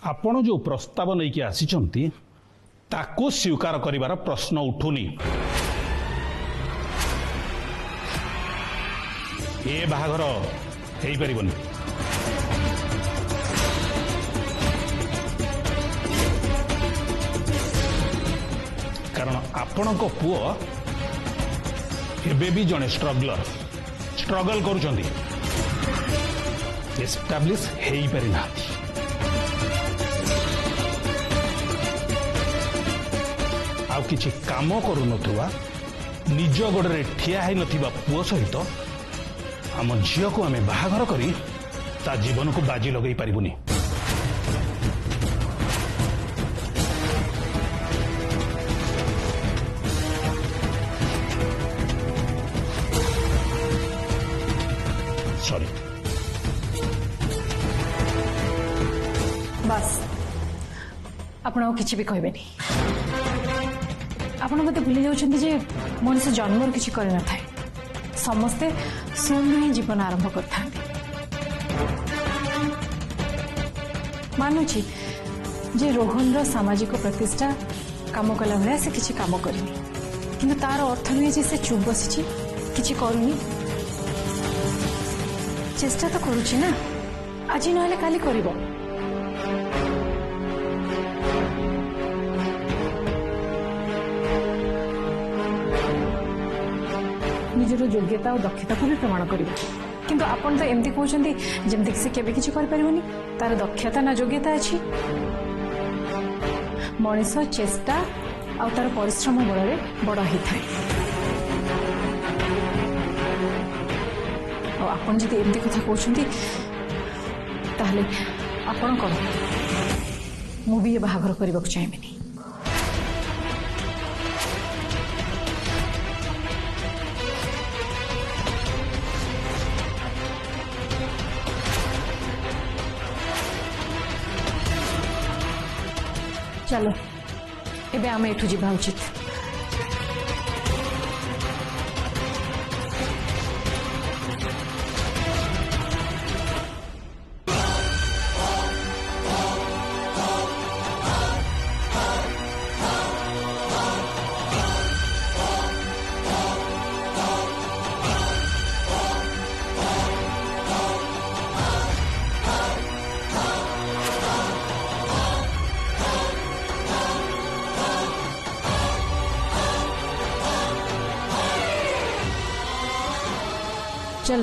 आपण जो प्रस्ताव नहीं कि आसीचंती ताको स्वीकार करिवार प्रश्न उठुनी। ए बाहाघर हेई परिबनी। कारण आपण को पुओ एबे भी जने स्ट्रगल करूचंदी, एस्टाब्लिश हेई पारि नाथी। आउ किछि काम करू नथुवा निज गोड़े ठिया है नथिबा पुओ सहित आम झील को आमे बाहाघर करी ता जीवन को बाजी लगई पारिबुनी। सॉरी। बस आपण किसी भी कहबेनी। आपण मते भूली जाउछन्ती जे मनुष्य जन्म किसी कर न थाए, समस्ते शून्य ही जीवन आरंभ करते। मानुची जे रोहन सामाजिक प्रतिष्ठा काम कला भाया से किसी काम करनी, किंतु तार अर्थ नुहे जे से चुप बसी किसी करूनी। चेष्टा तो करुची ना, आज ना काली करिबो। निजर योग्यता और दक्षता को भी प्रमाण करिबो। किंतु आपण तो एमती कहउछन्ती जेमती से केबे किछि कर परिबोनी, तार दक्षता ना योग्यता अछि। मनुष्य चेष्टा और तार परिश्रम बल रे बड़ ही थाए। आपण जदि एमती कथा कहउछन्ती ताहले आपण कोन मु भी बाहाघर करबा को चाहेबिनी। चलो एबे आमे एठू जीवा उचित। चल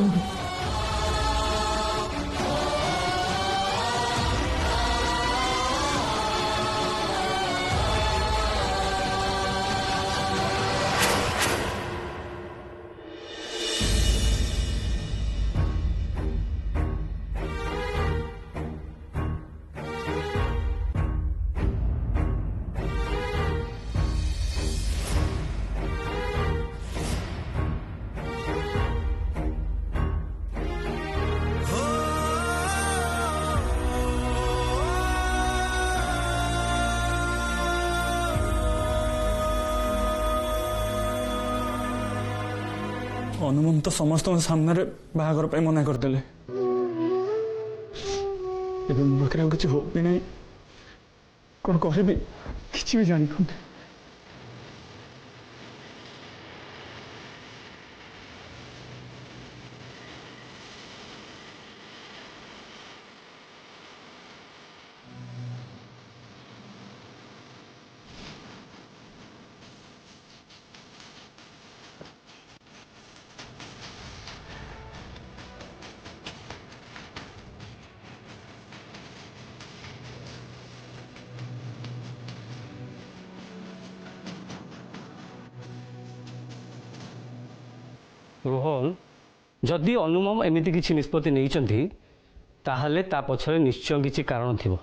अनुमम तो समस्त सामने बाहागर पे मना करदेले। मो पाखे किसी हो भी नहीं, कौन कह किसी भी जानी पाने। रोहन जदि अनुमम एमती किसी निष्पत्ति नहीं ताहले ता पछरे निश्चय किसी कारण थिबो।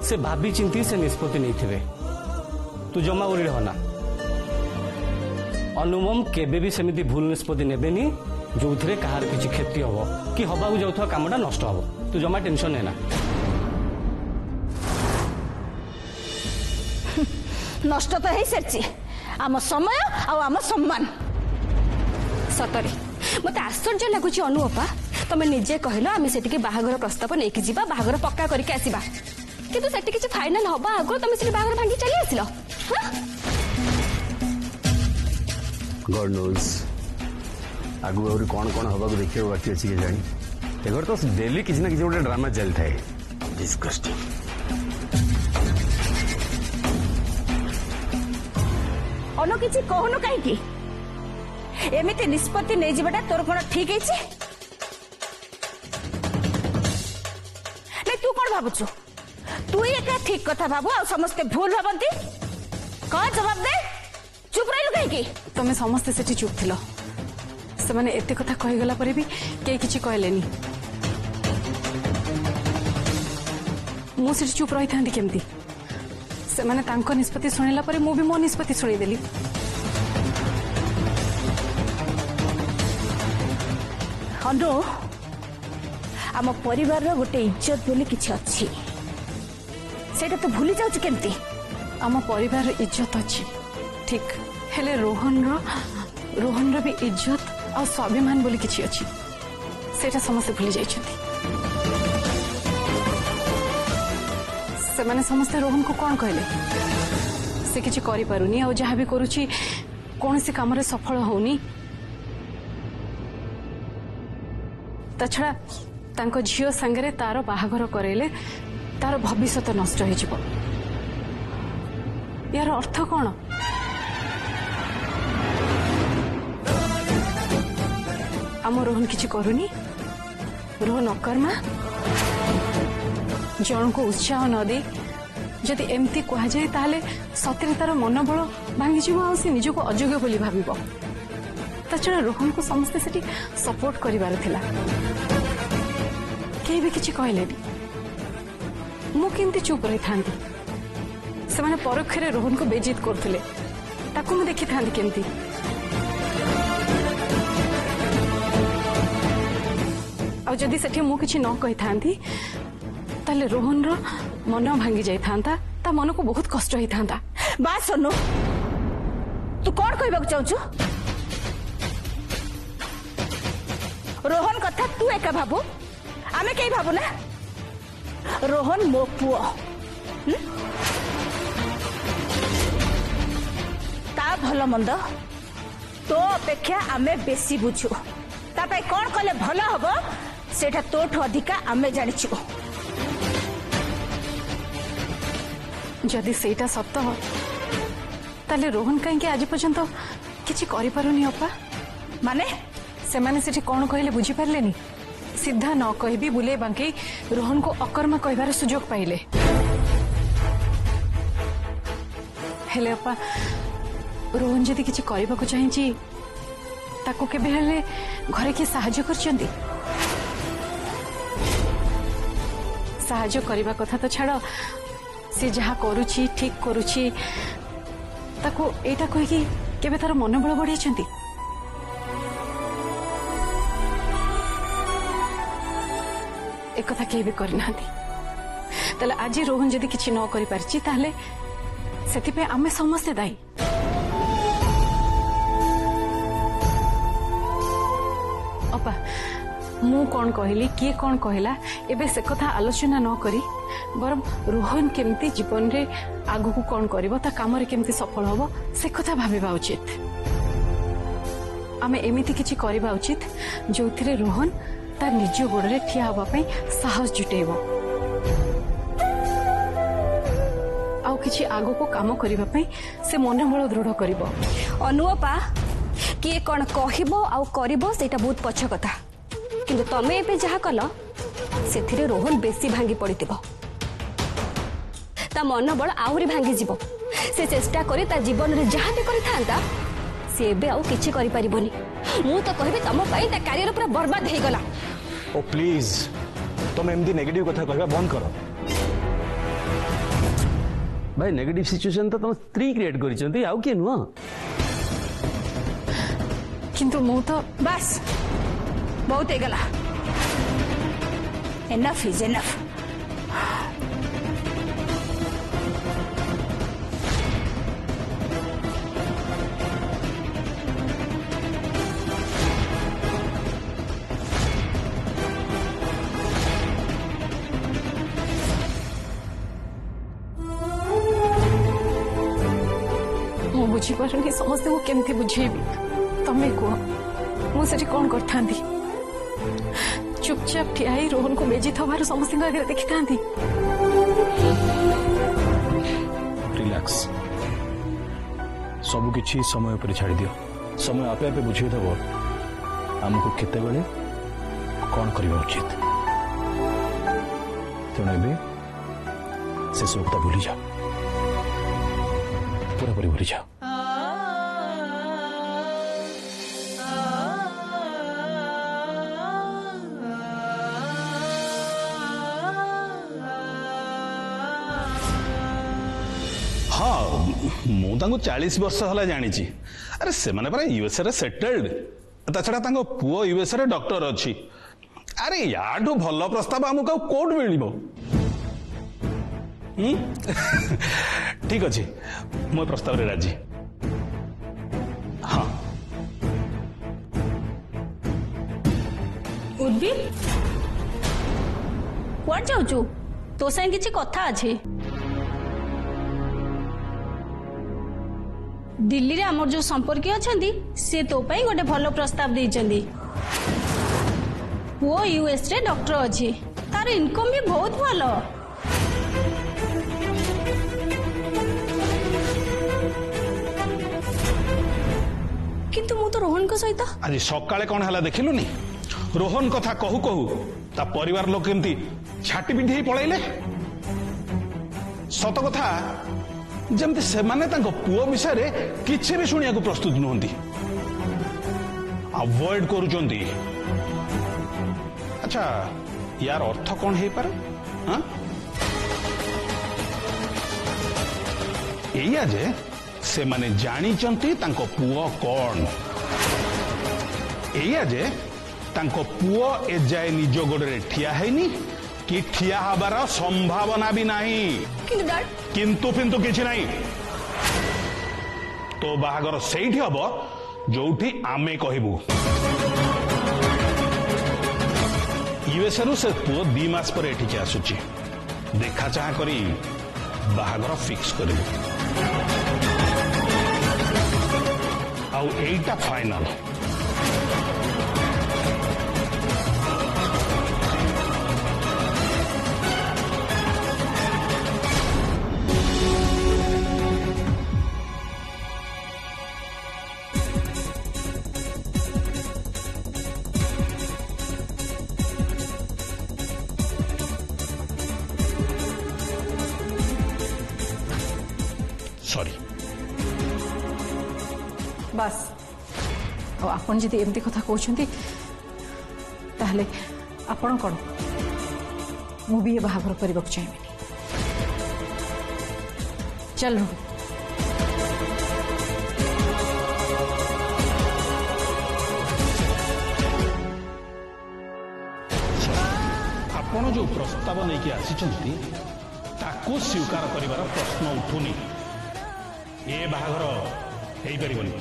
से भाभी चिंती से निष्पत्ति नहीं थिबे। तू जमा उड़ी रहना। अनुमम केबे भी सेमिति भूल निष्पत्ति नेबेनी जो थे कहार किसी क्षति हम कि हवा जाऊा कामटा नष्ट हम। तू जमा टेंशन है ना। नष्ट तो है सारी आम समय आम सम्मान। सतरे मत आश्चर्य लगुच अनुअपा तमे निजे कहलो आमे सेटिके बाहागर प्रस्ताव नेकी जिबा बाहागर पक्का करके आसीबा किंतु सेटी किछि फाइनल हबा आगो तमे सेटी बाहागर भांगी चली आसिलो गॉड नोज आगु और कौन कौन हवा को देखिए बाकी अच्छी के जानी एगर तो डेली किसी ना किसी गोटे ड्रामा चल थाए डिस्कस्टिंग अनो किछि कहनो काहे की एमिति निष्पत्ति नै जिबाटा तोर कोन ठीक है छी नै तू कोन भाबुछु तू एका ठीक कथा भाबु आ समस्त भूल भाबंती का जवाब दे चुप रहिलु काहे की तमे समस्त सेठी चुप थिलो से माने एते कथा कहि गला परे भी के किछि कहलेनी मु सेठी चुप रही थांदी केमती से माने तांको निष्पत्ति सुनिला परे मु भी मो निष्पत्ति सुनि देली अनु आम परिवार रो गोटे इज्जत बोली किछि अछि सेटा तो भूली जाउछ केमती आम परिवार इज्जत अच्छी ठीक हेले रोहन रो भी इज्जत और स्वाभिमान बोली किछि अछि सेटा समस्त भूली जाइछथि से माने समस्त रोहन को कौन कहले से किछि करि पारुनी और जहाँ भी करूछि कौन सी काम रे सफल होउनी तछड़ा तांको झियो संगरे तारो बाहागर करेले तारो भविष्य नष्ट हो जिवो यार अर्थ कौन आम रोहन किछि करूनी रोहन अकर्मा जन को उत्साह न दे जदि एमती कह जाए ताले सतरे तार मनोबल भांगी जीव आ से निजको अयोग्य बोली भाबिबो तछड़ा रोहन को समस्ते सेठी सपोर्ट करिवार थिला के भी किछि कहलेनी मु केमती चुप रही थांती से माने परोक्षरे रोहन को बेजित करथिले ताकू मु देखि थांती केमती आ जदि सेठी मु किछि न कहि थांती ताले रोहन रो मन भांगी जाई थांता ता मन को बहुत कष्ट होई थांता बात सुनो तू कौन कहबा चाहछु रोहन कथा तू एका भाबू आमे कई भाबू ना रोहन मो पुओ ता भल मंद तो अपेक्षा आमे बेसी बुझू ता पे कौन कले भल हबो सेटा तोठो अधिका आमे जानिछु जदि सेटा सत्य हो ताले रोहन कहीं आज पर्यंत किछि करि पारुनी अपा माने से माने सेठी कौन कहले बुझी पारलेनी सीधा न कहबी बुले बांके रोहन को अकर्मा कहबार सुजोग पाइले हेले अपा रोहन जदि किछि करबा को चाहिछि ताको केबे हेले घरे के सहाय्य करचंदी सहाय्य करबा कथा तो छाड़ से जहा करूछि ठीक करूछि ताको एटा कहि कि केबे तार मनोबल बढ़ियछंती एक कथा के भी करना ताले आज रोहन जदि किछि न करि पारछि ताले सेति पे आमे समस्त दायी अपा मु कौन कहली किए कौन कहला एबे से कथा आलोचना न करी बरम रोहन केमती जीवन रे आगु को कौन करिवो ता काम रे केमती सफल होबो से कथा भाबिबा उचित आमे एमिति किछि करिबा उचित जोथिरे रोहन तार निज गोड़े ठिया हवा पई साहस जुटेबो आउ किछि आगु को काम करिबा पई से मनोबल दृढ़ करिवो अनुपा किए कौन कहबो आउ करिवो सेटा बहुत पछ कथा किंतु तमे एबे जहा कल सेथिरे रोहन बेसी भांगी पड़ितिबो ता मनोबल आउरी भांगी जीवो से चेष्टा करी ता जीवन रे जहा भी करि थांता से एबे आउ किछि करि परिबोनी मु तो कहबी तम पई ता करियर पूरा बर्बाद हे गला ओ प्लीज तुम एमदी नेगेटिव कथा कहबा बंद करो भाई नेगेटिव सिचुएशन तो तुम स्त्री क्रिएट करिसंती आउ के नुआ किंतु मु तो बस बहुत हे गला एनफ इज एनफ बुझीपारुनी समस्त को केमती बुझेबी तमें कह मुझे कौन करता चुपचाप ठिया रोहन को बेजी थबार समस्त आगे देखी था रिलैक्स सब किछि समय पर छाड़ दियो समय आपे आपे बुझे दबो हमको केते बेले कौन करबा उचित तेणु एबे से सोकता भूली जा पूरा पूरी भूली जा हाँ मु 40 वर्ष हला जानी अरे से माने पर यूएसए रे सेटल्ड ता छड़ा तांको पुओ यूएसए रे डॉक्टर अछि अरे याडू भल प्रस्ताव हमको कोड मिलिबो ठीक अछि मो प्रस्ताव रे राजी हाँ उर्वी कुआड जाउछु तो संग किछि कथा अछि दिल्ली रे हमर जो संपर्क अछंती से तो पई गोटे भलो प्रस्ताव देइचंदी वो यूएस रे डॉक्टर अछि तार इनकम भी बहुत भलो किंतु मु तो रोहन को सहित आज सकाळे कोन हला देखिलुनी रोहन कथा कहू कहू ता परिवार लोक केमती छाटी पिंढी पळैले सत कथा जमती से माने तांको पुओ विषय रे किछि भी सुनिया को प्रस्तुत नहंती अवॉइड करूचंती अच्छा यार अर्थ कौन है पर हाँ एया जे से माने जानी चंती तांको पुओ कौन एया जे तांको पुओ ए जाए निज गोड़े ठिया हैनी कि ठिया हबार संभावना भी नहीं किंतु फिंतु किछि नहीं तो बाहागर सेठी हब जोठी आमे कहबू यूएसए रु से पुओ 2 मास पर एठी आसुची देखा चाह करी बाहागर फिक्स करिबू आउ एटा फाइनल सॉरी बस और आपन जदि एमती कथा कहउछंती ताहले आपन कोन मु भी ये बाहागर करबा चाहिए चल आपण जो प्रस्ताव नहीं कि आसीचंती ताको स्वीकार करिवार प्रश्न उठुनी ए बाहागर हेई परिबनी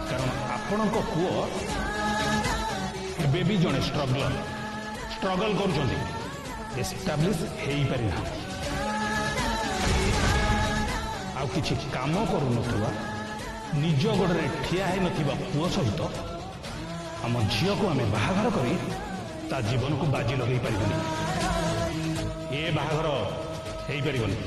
कारण आपण को पुओ बेबी जने स्ट्रगल करूचंती एस्टाब्लिश हेई परिना आ किछि काम करू नथुवा निज गोड़े ठिया है नथिबा पुओ सहित आम झील को आम बाहागर करी ता जीवन को बाजी लगे पारिबनी ए बाहागर हेई परिबनी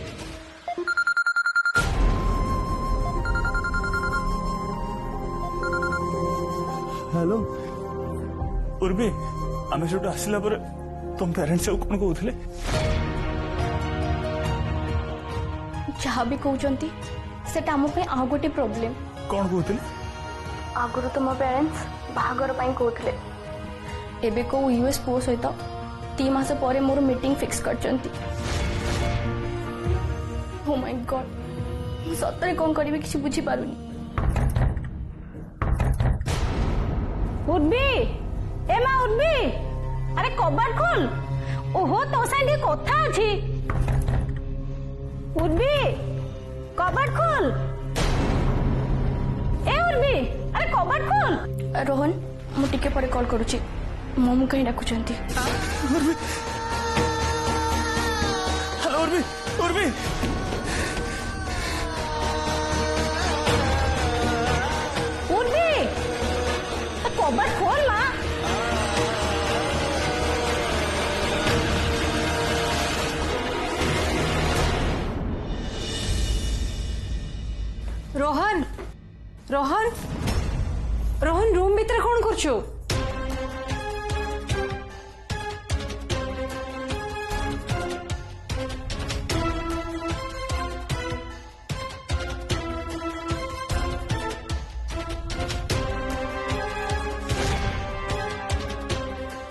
हेलो उर्वी आम जो आसला पर तुम पेरेंट्स कौन कहते जहाँ भी कहते सेटा आम आ गोटे प्रोब्लेम कौन कहते आगुरी तो मो पेरेंट्स बाहागर कहते एबे को यूएस पुओ सहित 3 मास पर मोर मीटिंग फिक्स करचंती ओ माय गॉड सतरे कौन करिवे किसी बुझी पारुनी उर्वी ए मा उर्वी अरे कबाट खोल ओहो तो संगे कथा अछि उर्वी कबाट खोल ए उर्वी अरे कबाट खोल रोहन मु टिके परे कॉल करूची मम्मी कहीं डाकुचंती हेलो उर्वी उर्वी कबाट खोल ना। रोहन रोहन रोहन रूम भीतर कौन करछो?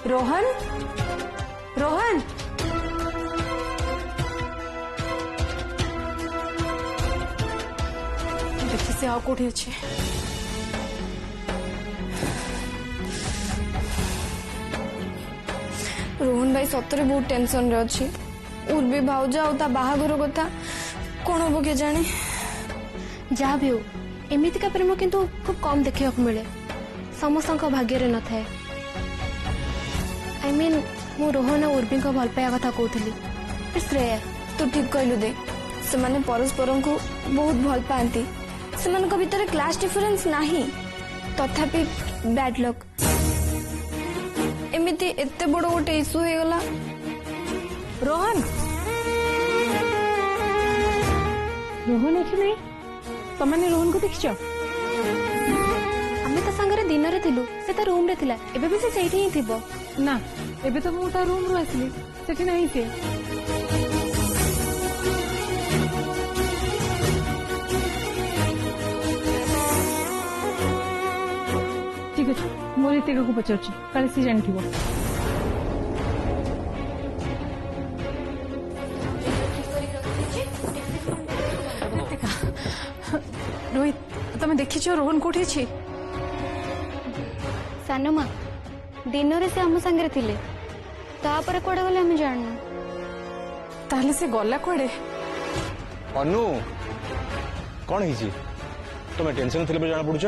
रोहन रोहन देखी से कोठी अच्छे रोहन भाई सतरे बहुत टेंशन रे अच्छी उर्वी भाउज आ बाहाघर कथा कौन हम के जाने जहाँ भी हो एमतीका प्रेम किंतु खूब कम देखा मिले समस्त भाग्य न थाए आई मीन मु रोहन और उर्वी को भल पाया कथा कहती श्रेया तू ठीक कहलु दे से माने परस्पर को बहुत भल पाती से भीतर क्लास डिफरेंस नहीं तथापि बैड लक एमिति एते बड़ गोटे इश्यू हो गला। रोहन रोहन एठी नहीं तमने रोहन को देखिछ? आमे ता संगरे दिन रे थिलु से ता रूम रे थिला एबे भी से सेठी ही थिबो ना एबे तो मु ता रूम रो आसली सेठी नहीं से ठीक है मोर इतेका को पचारछि काले सी जानि थिबो। रोहित तमे देखिछ रोहन कोठी अछि? सानुमा दिन रे से हम संगरे थिले तापर कोडे गले हम जानना ताहले से गला कोडे? अनु कौन है तुम्हें टेंशन थे जाना पड़ुछ?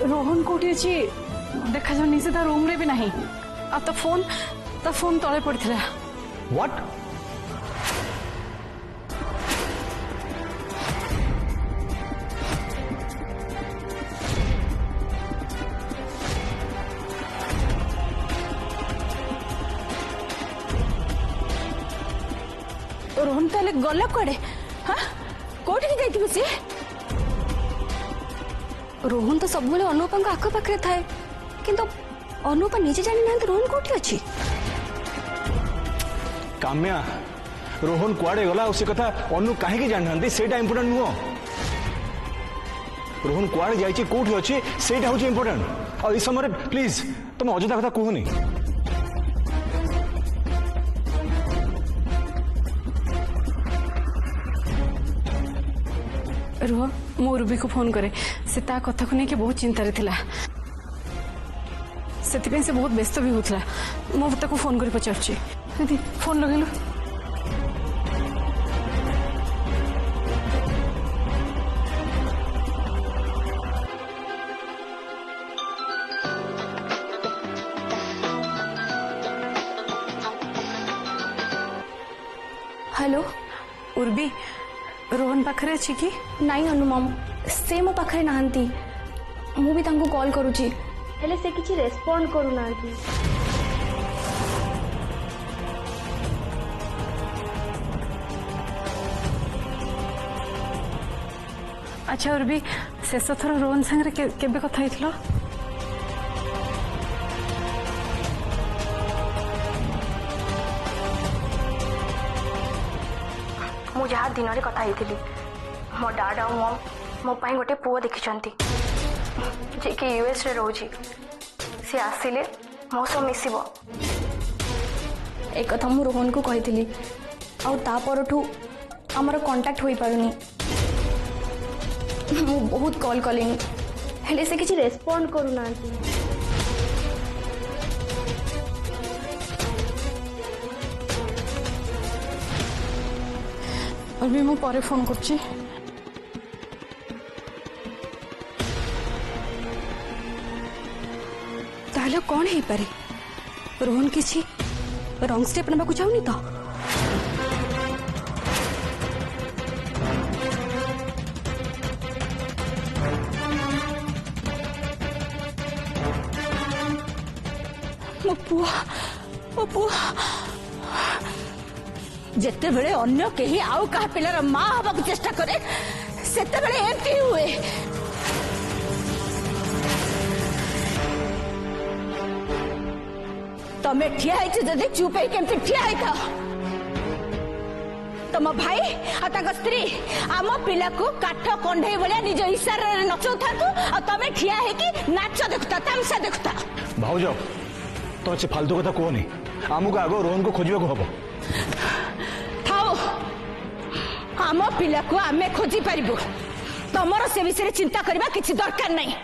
रोहन कोठी अछि देखा जानी से ता रूम रे भी नहीं आ तो फोन तळे पड़थिला। व्हाट? रोहन ताले गला कोडे? हां कोठी के जाइथिबो से? रोहन तो सब अनुपा आख पाखे थाए किंतु अनुपा निजे जानी ना रोहन कोठी अच्छी। काम्या रोहन कुआड़े गला उसी कथा अनु कहीं जाना सेटा इंपोर्टेंट नुह। रोहन कुआड़े जाइए कौटी अच्छी सेटा हूँ इंपोर्टेंट और इस समय प्लीज तुम अजथा कथा कहनी। रुह मो रूबी को फोन करे से ता कथा को नहीं के बहुत चिंता रे थिला सेति से बहुत व्यस्त भी होतला मो ताको फोन कर पचारछि दीदी फोन लगेलु। हेलो उर्बी रोहन पाखरे अछि कि नहीं अनुमम से मो पाखरे नहांती मु भी तांको कॉल करूची हेले से किछि रेस्पोंड करू नांती। अच्छा उर्बी शेष थर रोहन संगे केबे कथा हितलो? मु जहाँ दिन में कथा मो डाड आ मम मो पाई गोटे पुओ देखिछंती जे कि यूएस रे रोजी से आसिले मो सो मिसिबो एक कथा मु रोहन को कहितली आ ता परठू हमर कांटेक्ट होई पारुनी मु बहुत कॉल कलिनी हेले से किछि रेस्पोंड करू नांती। अभी मु परे फोन करछि। कौन है पारे रोहन किसी रंग स्टेप नबाकू चाहूनी तो मो पुआ जिते बड़े अन्य कहीं आउ कहा पिलार माँ हवा चेष्टा करे सेते बड़े एमती हुए तमे ठिया जदि चुप केमती ठिया था तम भाई आ स्त्री आम पिला को काठ कंढे भाया निज इशारा नचौ था तमे ठिया नाच देखुता तमसा देखुता भाउज तो से फालतू कथा कहनी आमको आग रोहन को खोजा हम थाओ आम पिला को आमे खोजी पारिबु तमर से विषय चिंता करबा किछि दरकार नहीं।